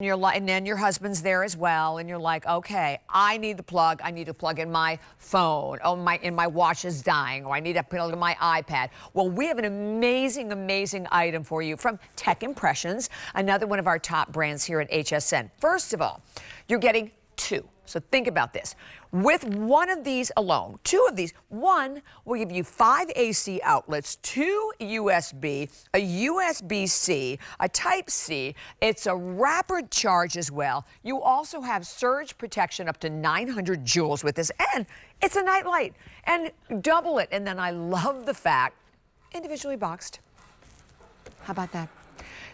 You're like, and then your husband's there as well, and you're like, okay, I need the plug. I need to plug in my phone. Oh, my watch is dying, or I need to plug in my iPad. Well, we have an amazing, amazing item for you from Tech Impressions, another one of our top brands here at HSN. First of all, you're getting two. So think about this. With one of these alone, two of these, one will give you 5 AC outlets, 2 USB, a USB-C, a Type-C. It's a rapid charge as well. You also have surge protection up to 900 joules with this, and it's a nightlight. And double it. And then I love the fact, individually boxed. How about that?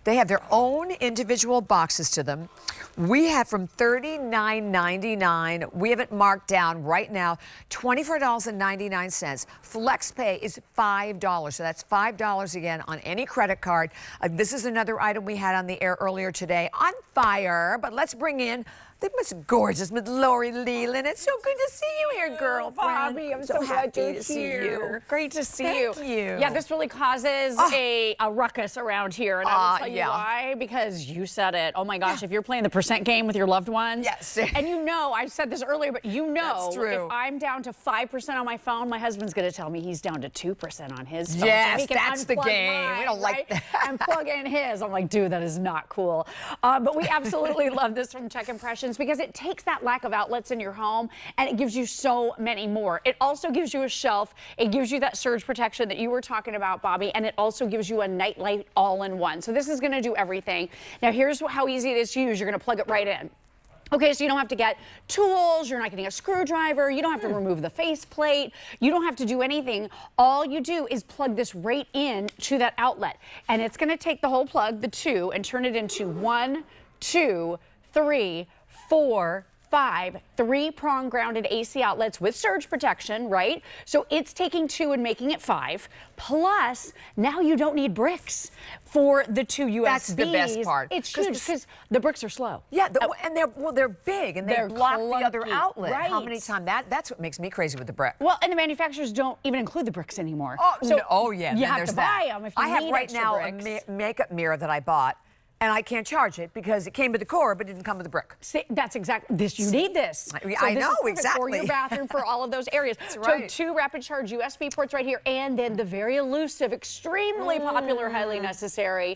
They have their own individual boxes to them. We have from $39.99. We have it marked down right now, $24.99. FlexPay is $5. So that's $5 again on any credit card. This is another item we had on the air earlier today. On fire, but let's bring in the most gorgeous Miss Lori Leland. It's so good to see you here, girlfriend. Bobby, I'm so happy to see you. Great to see you. Thank you. Yeah, this really causes a ruckus around here, and I will tell you why, because you said it. Oh my gosh, if you're playing the percent game with your loved ones, yes, and you know, I said this earlier, but you know, that's true. If I'm down to 5% on my phone, my husband's going to tell me he's down to 2% on his phone. Yes, so that's the game. Mine, we don't like that. And plug in his. I'm like, dude, that is not cool. But we absolutely love this from Tech Impressions because it takes that lack of outlets in your home and it gives you so many more. It also gives you a shelf. It gives you that surge protection that you were talking about, Bobby, and it also gives you a nightlight all-in-one. So this is going to do everything. Now here's how easy it is to use. You're going to plug it right in. Okay, so you don't have to get tools, you're not getting a screwdriver, you don't have to remove the faceplate, you don't have to do anything. All you do is plug this right in to that outlet. And it's gonna take the whole plug, the 2, and turn it into 1, 2, 3, 4, 5 3-prong grounded AC outlets with surge protection, right? So it's taking 2 and making it 5. Plus, now you don't need bricks for the 2 USBs. That's the best part. It's huge because the bricks are slow. Yeah, and they're big and they block the other outlet. Right. How many times? That's what makes me crazy with the brick. Well, and the manufacturers don't even include the bricks anymore. Oh, so yeah. You then have there's to that. buy them if you I have need right extra now bricks. a makeup mirror that I bought. And I can't charge it because it came with the core, but it didn't come with the brick. See, that's exactly this. You need this. I know, is exactly. For your bathroom, for all of those areas. That's right. So 2 rapid charge USB ports right here, and then the very elusive, extremely popular, highly necessary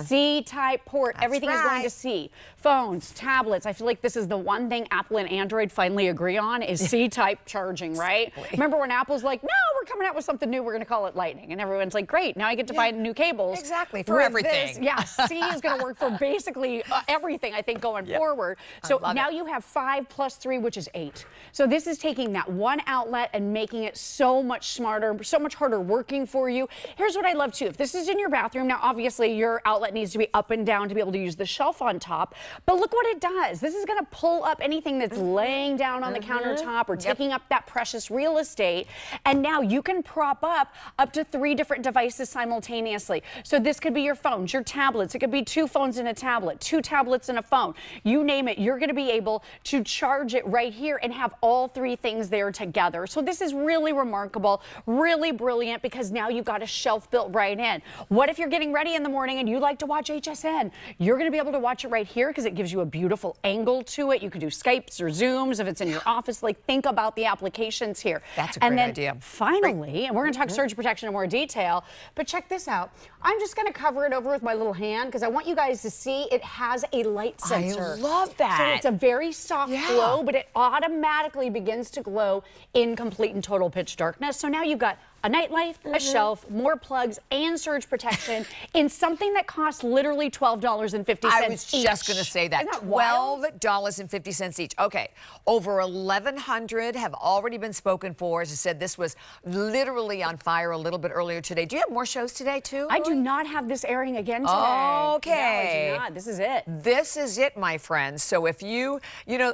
C-type port. That's Everything is going to C. Phones, tablets. I feel like this is the one thing Apple and Android finally agree on is C-type charging, right? Remember when Apple's like, no, we're coming out with something new. We're going to call it Lightning, and everyone's like, great. Now I get to buy new cables. Exactly for everything. This. Yeah, C is going to work for basically everything, I think, going forward. So now you have 5 plus 3, which is 8. So this is taking that one outlet and making it so much smarter, so much harder working for you. Here's what I love too. If this is in your bathroom, now obviously your outlet needs to be up and down to be able to use the shelf on top. But look what it does. This is going to pull up anything that's laying down on the countertop or taking up that precious real estate. And now you can prop up to 3 different devices simultaneously. So this could be your phones, your tablets. It could be 2 phones and a tablet, 2 tablets and a phone. You name it, you're going to be able to charge it right here and have all 3 things there together. So this is really remarkable, really brilliant, because now you've got a shelf built right in. What if you're getting ready in the morning and you like to watch HSN? You're going to be able to watch it right here because it gives you a beautiful angle to it. You can do Skypes or Zooms if it's in your office. Like, think about the applications here. That's a great idea. Finally, and we're going to talk surge protection in more detail, but check this out. I'm just going to cover it over with my little hand because I want you guys to see it has a light sensor. I love that. So it's a very soft glow, but it automatically begins to glow in complete and total pitch darkness. So now you've got a nightlight, a shelf, more plugs, and surge protection in something that costs literally $12.50 I was each. just going to say that. $12.50 each. Okay. Over 1,100 have already been spoken for. As I said, this was literally on fire a little bit earlier today. Do you have more shows today, too? I do not have this airing again today. Okay. No, I do not. This is it. This is it, my friends. So if you know,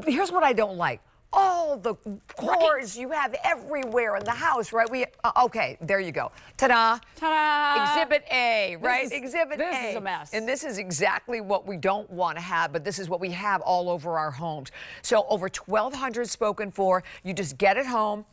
here's what I don't like. All the cords you have everywhere in the house, right? Okay, there you go. Ta-da. Ta-da. Exhibit A, right? Exhibit A. This is a mess. And this is exactly what we don't want to have, but this is what we have all over our homes. So over 1,200 spoken for. You just get it home.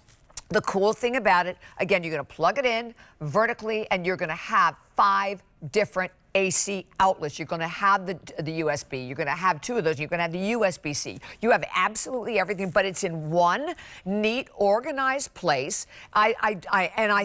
The cool thing about it, again, you're going to plug it in vertically, and you're going to have 5 different AC outlets. You're going to have the USB. You're going to have 2 of those. You're going to have the USB-C. You have absolutely everything, but it's in one neat, organized place. I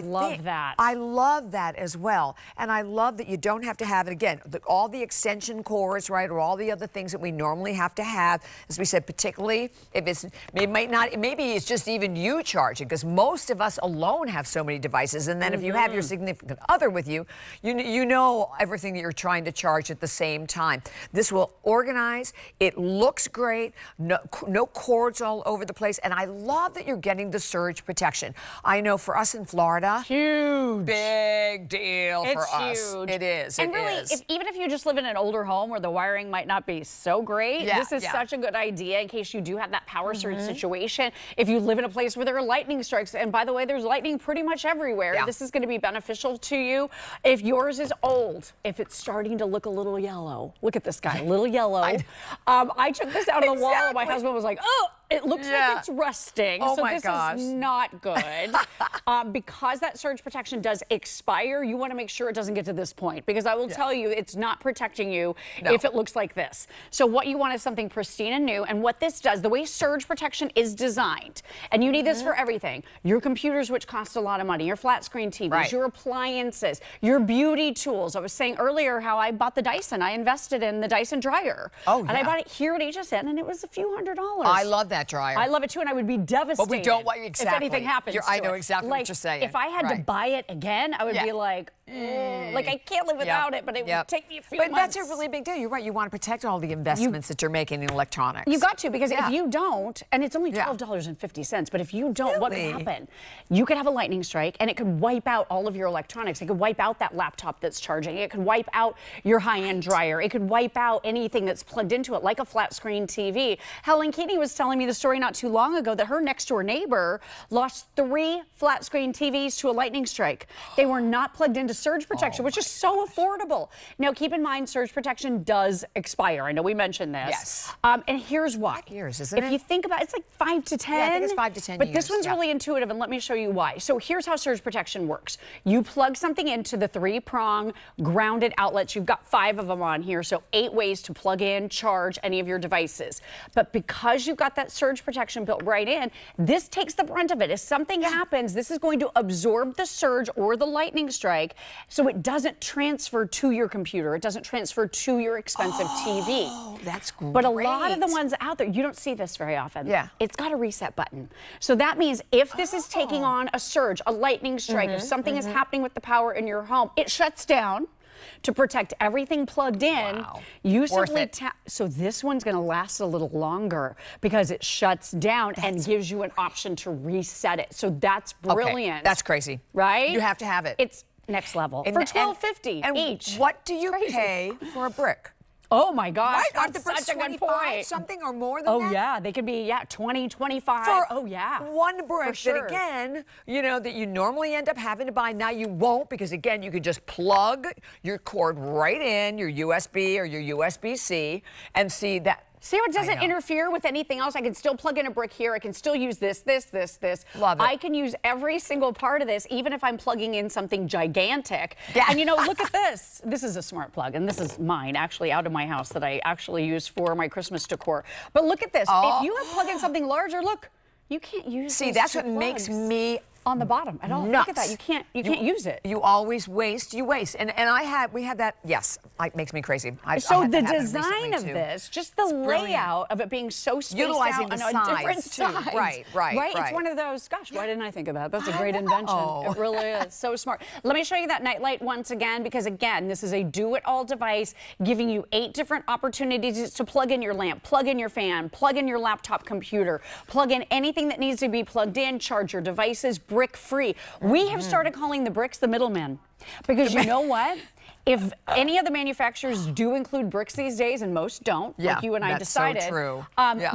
love that. I love that as well. And I love that you don't have to have it again. All the extension cords, right, or all the other things that we normally have to have, as we said, particularly if maybe it's just even you charging, because most of us alone have so many devices. And then if you have your significant other with you, you know everything that you're trying to charge at the same time. This will organize. It looks great. No cords all over the place. And I love that you're getting the surge protection. I know for us in Florida, huge, big deal for us. Huge. It is. And really, even if you just live in an older home where the wiring might not be so great, this is such a good idea in case you do have that power surge situation. If you live in a place where there are lightning strikes, and by the way, there's lightning pretty much everywhere, this is going to be beneficial to you. If yours is old, if it's starting to look a little yellow, look at this guy, a little yellow. I took this out of the wall, and my husband was like, oh, it looks like it's rusting. Oh so my this gosh. is not good. Because that surge protection does expire, you want to make sure it doesn't get to this point, because I will tell you, it's not protecting you if it looks like this. So what you want is something pristine and new. And what this does, the way surge protection is designed, and you need this for everything. Your computers, which cost a lot of money, your flat screen TVs, your appliances, your beauty tools. I was saying earlier how I bought the Dyson. I invested in the Dyson dryer. And I bought it here at HSN, and it was a few $100s. I love that dryer. I love it too, and I would be devastated. But we don't want if anything happens. I know exactly what you're saying. If I had to buy it again, I would be like, like I can't live without it, but it would take me a few months. But that's a really big deal. You're right. You want to protect all the investments that you're making in electronics. You got to, because if you don't, and it's only $12.50, but if you don't, what could happen? You could have a lightning strike, and it could wipe out all of your electronics. It could wipe out that laptop that's charging. It could wipe out your high-end dryer. It could wipe out anything that's plugged into it, like a flat screen TV. Helen Keeney was telling me the story not too long ago that her next door neighbor lost 3 flat screen TVs to a lightning strike. They were not plugged into surge protection, which is so affordable. Now, keep in mind, surge protection does expire. I know we mentioned this. Yes. And here's why. 5 years, isn't it? If you think about it, it's like 5 to 10. Yeah, I think it's 5 to 10 but years. But this one's really intuitive, and let me show you why. So here's how surge protection works. You plug something into the 3-prong grounded outlets. You've got 5 of them on here, so 8 ways to plug in, charge any of your devices. But because you've got that surge protection built right in, this takes the brunt of it. If something happens, this is going to absorb the surge or the lightning strike, so it doesn't transfer to your computer. It doesn't transfer to your expensive TV. Oh, that's great. But a lot of the ones out there, you don't see this very often. Yeah. It's got a reset button. So that means if this is taking on a surge, a lightning strike, if something is happening with the power in your home, it shuts down to protect everything plugged in. You simply tap. So this one's going to last a little longer because it shuts down and gives you an option to reset it. So that's brilliant. Okay. That's crazy. Right? You have to have it. It's next level. For $12.50 each. What do you pay for a brick? Oh my gosh, right? Aren't the that's bricks such a good 25 point. something or more than that? Oh yeah, they could be 20, 25. For one brick that again, you know, that you normally end up having to buy. Now you won't, because again, you can just plug your cord right in, your USB or your USB-C, and see that. See how it doesn't interfere with anything else? I can still plug in a brick here. I can still use this. Love it. I can use every single part of this, even if I'm plugging in something gigantic. And you know, look at this. This is a smart plug, and this is mine, actually, out of my house that I actually use for my Christmas decor. But look at this. If you have plugged in something larger, look, you can't use. See, that's what makes me on the bottom at all. nuts. Look at that. You can't use it. You always waste. You waste. And we had that. Yes, it makes me crazy. So the design of this, just the layout of it being so spaced out on a different size. Right. It's one of those. Gosh, why didn't I think of that? That's a great invention. It really is. So smart. Let me show you that nightlight once again, because again, this is a do-it-all device giving you 8 different opportunities to plug in your lamp, plug in your fan, plug in your laptop computer, plug in anything that needs to be plugged in, charge your devices, brick-free. We have started calling the bricks the middlemen, because you know what? If any of the manufacturers do include bricks these days, and most don't, like you and I decided, so true.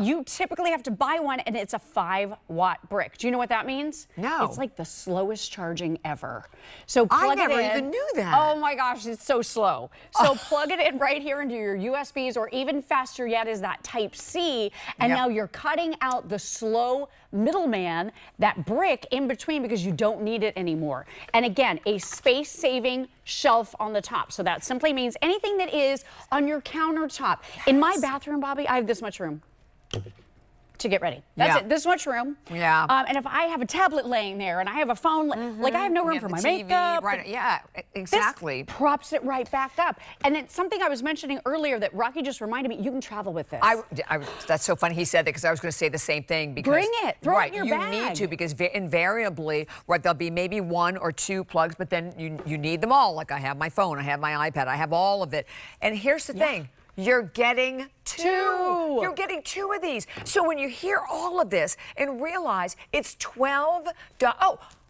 You typically have to buy one, and it's a 5-watt brick. Do you know what that means? No. It's like the slowest charging ever. So plug I never it in. even knew that. Oh my gosh, it's so slow. So plug it in right here into your USBs, or even faster yet is that Type-C, and now you're cutting out the slow middleman, that brick in between, because you don't need it anymore. And again, a space-saving, shelf on the top. So that simply means anything that is on your countertop. In my bathroom, Bobby, I have this much room to get ready. That's it. This much room. Yeah. And if I have a tablet laying there and I have a phone, like I have no room for my TV, makeup. right? Yeah, exactly. This props it right back up. And then something I was mentioning earlier that Rocky just reminded me, you can travel with this. That's so funny he said that, because I was going to say the same thing. Because, bring it. Throw it in your bag. You need to, because invariably, right, there'll be maybe 1 or 2 plugs, but then you need them all. Like I have my phone, I have my iPad, I have all of it. And here's the thing. You're getting 2. You're getting 2 of these. So when you hear all of this and realize it's $12.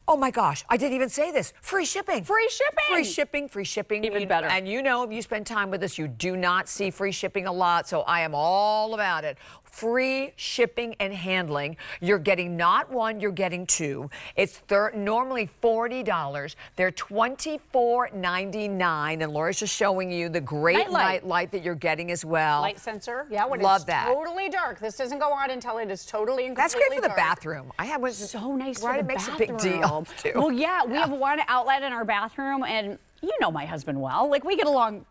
Oh my gosh, I didn't even say this. Free shipping. Free shipping. Free shipping, free shipping. Even better. And you know, if you spend time with us, you do not see free shipping a lot, so I am all about it. Free shipping and handling. You're getting not 1, you're getting 2. It's normally $40. They're $24.99, and Laura's just showing you the great night light that you're getting as well. Light sensor. Yeah, when Love it's that. totally dark. This doesn't go on until it is totally and completely That's great for the dark. bathroom. I have one. So nice for right, the it makes bathroom. a big deal too. Well, yeah, we have one outlet in our bathroom, and you know my husband well. Like we get along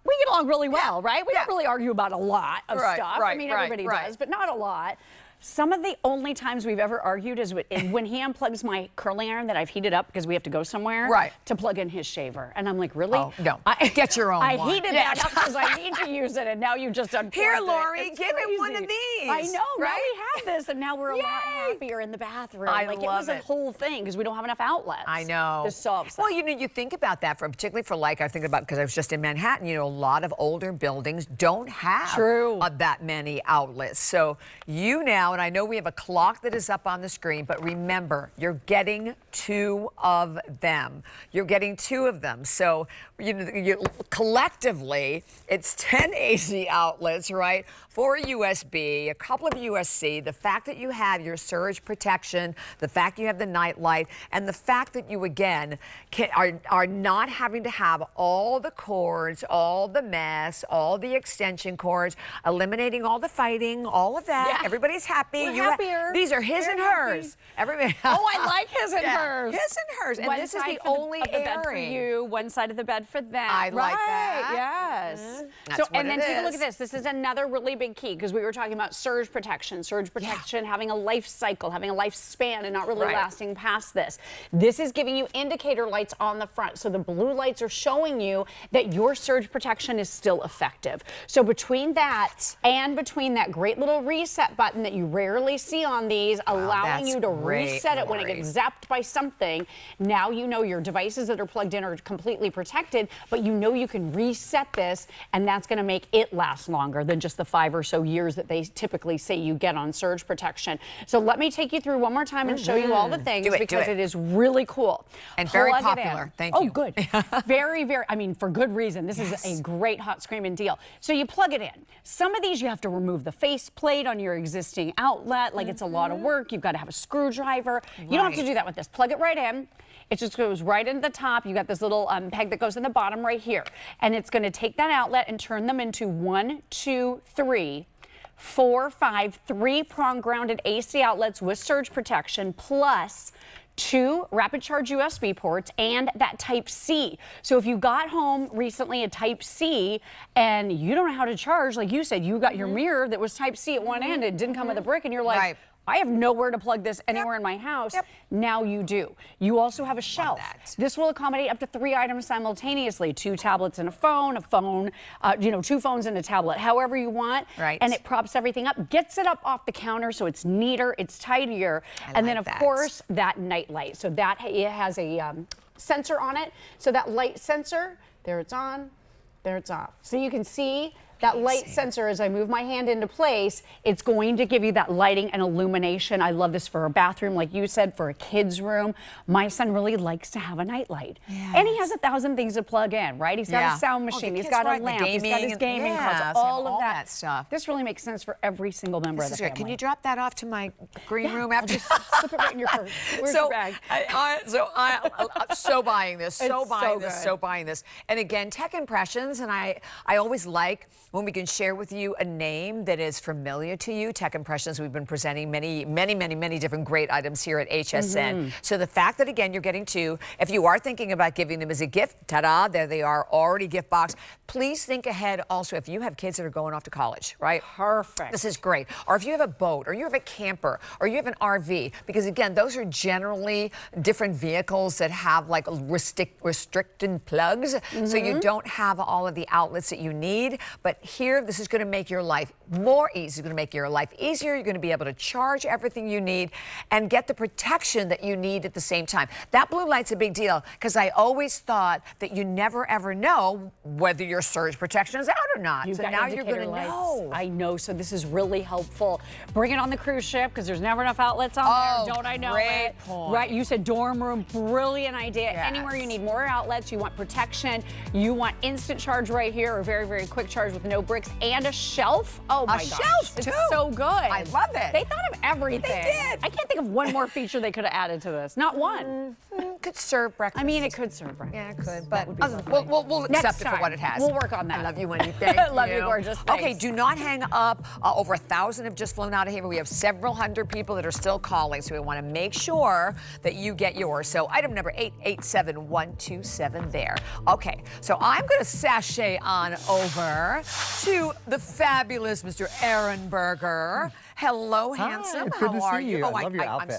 really well, right? We don't really argue about a lot of stuff. I mean, everybody does, but not a lot. Some of the only times we've ever argued is when he unplugs my curling iron that I've heated up because we have to go somewhere to plug in his shaver. And I'm like, really? Oh, no. Get your own one. I heated that up because I need to use it, and now you just unplugged Here, it. Lori, It's give it crazy. one of these. I know. Right? Now we have this, and now we're a lot happier in the bathroom. I like love it was a whole thing because we don't have enough outlets. I know. This solves that. Well, you know, you think about that, particularly for like, I think about, because I was just in Manhattan, you know, a lot of older buildings don't have that many outlets. So you now, and I know we have a clock that is up on the screen, but remember, you're getting 2 of them. You're getting 2 of them. So collectively, it's 10 AC outlets, right? 4 USB, a couple of USB, the fact that you have your surge protection, the fact you have the night light, and the fact that you, again, are not having to have all the cords, all the mess, all the extension cords, eliminating all the fighting, all of that. Yeah. Everybody's happy. We're happier. These are his and hers. Everybody. Oh, I like his and hers. His and hers. And one this is the side only of the bed for airing. you, one side of the bed for them. I like that. Yes. That's so, what and then it take a look is. at this. This is another really big key because we were talking about surge protection. Surge protection, having a life cycle, having a lifespan, and not really lasting past this. This is giving you indicator lights on the front. So the blue lights are showing you that your surge protection is still effective. So between that and between that great little reset button that you rarely see on these, allowing you to reset it when it gets zapped by something, now you know your devices that are plugged in are completely protected, but you know you can reset this, and that's going to make it last longer than just the 5 or so years that they typically say you get on surge protection. So let me take you through one more time and show you all the things because it is really cool. And very popular. Thank you. Oh, good. Very, I mean, for good reason. This is a great hot screaming deal. So you plug it in. Some of these you have to remove the faceplate on your existing outlet. Like it's a lot of work. You've got to have a screwdriver. You don't have to do that with this. Plug it right in. It just goes right into the top. You got this little peg that goes in the bottom right here. And it's going to take that outlet and turn them into 1, 2, 3, 4, 5, 3-prong grounded AC outlets with surge protection plus 2 rapid charge USB ports and that Type-C. So if you got home recently a Type-C and you don't know how to charge, like you said, you got your mirror that was Type-C at one end, it didn't come with a brick, and you're like, I have nowhere to plug this anywhere in my house. Now you do. You also have a shelf. This will accommodate up to 3 items simultaneously, 2 tablets and a phone, 2 phones and a tablet, however you want. And it props everything up, gets it up off the counter so it's neater, it's tidier. And then of course that night light. So that it has a sensor on it. So that light sensor, there it's on, there it's off. So you can see that light sensor, as I move my hand into place, it's going to give you that lighting and illumination. I love this for a bathroom, like you said, for a kid's room. My son really likes to have a nightlight. And he has 1,000 things to plug in, right? He's got a sound machine, he's got a lamp, he's got his gaming console, all of that stuff. This really makes sense for every single member of the family. Can you drop that off to my green room after? Just slip it right in your purse. Where's your bag? I'm so buying this, so It's buying this. And again, tech impressions, and I always like when we can share with you a name that is familiar to you. Tech Impressions, we've been presenting many different great items here at HSN. So the fact that, again, you're getting two, if you are thinking about giving them as a gift, ta-da, there they are, already gift box. Please think ahead also if you have kids that are going off to college, right? Perfect. This is great. Or if you have a boat, or you have a camper, or you have an RV, because again, those are generally different vehicles that have like restricted plugs, so you don't have all of the outlets that you need. But here, this is going to make your life more easy. It's going to make your life easier. You're going to be able to charge everything you need and get the protection that you need at the same time. That blue light's a big deal because I always thought that you never ever know whether your surge protection is out or not. You've so got now you're indicator going to lights. know. I know, so this is really helpful. Bring it on the cruise ship because there's never enough outlets on there. Don't I know great it? point. Right, you said dorm room, brilliant idea. Yes. Anywhere you need more outlets, you want protection, you want instant charge right here, or very quick charge with no bricks, and a shelf. Oh my gosh. shelf, it's too. so good. I love it. They thought of everything. They did. I can't think of one more feature they could have added to this. Not one. Could serve breakfast. I mean, it could serve breakfast. Yeah, it could, but would be we'll Next accept it for time, what it has. we'll work on that. I love you, Wendy. Thank you. Love you, gorgeous. Okay, Thanks. do not hang up. Over 1,000 have just flown out of here, but we have several hundred people that are still calling, so we want to make sure that you get yours. So item number 887127 there. Okay, so I'm going to sashay on over to the fabulous Mr. Aaron Berger. Hello, handsome. Good How to are see you? you. Oh, I love your I'm outfit.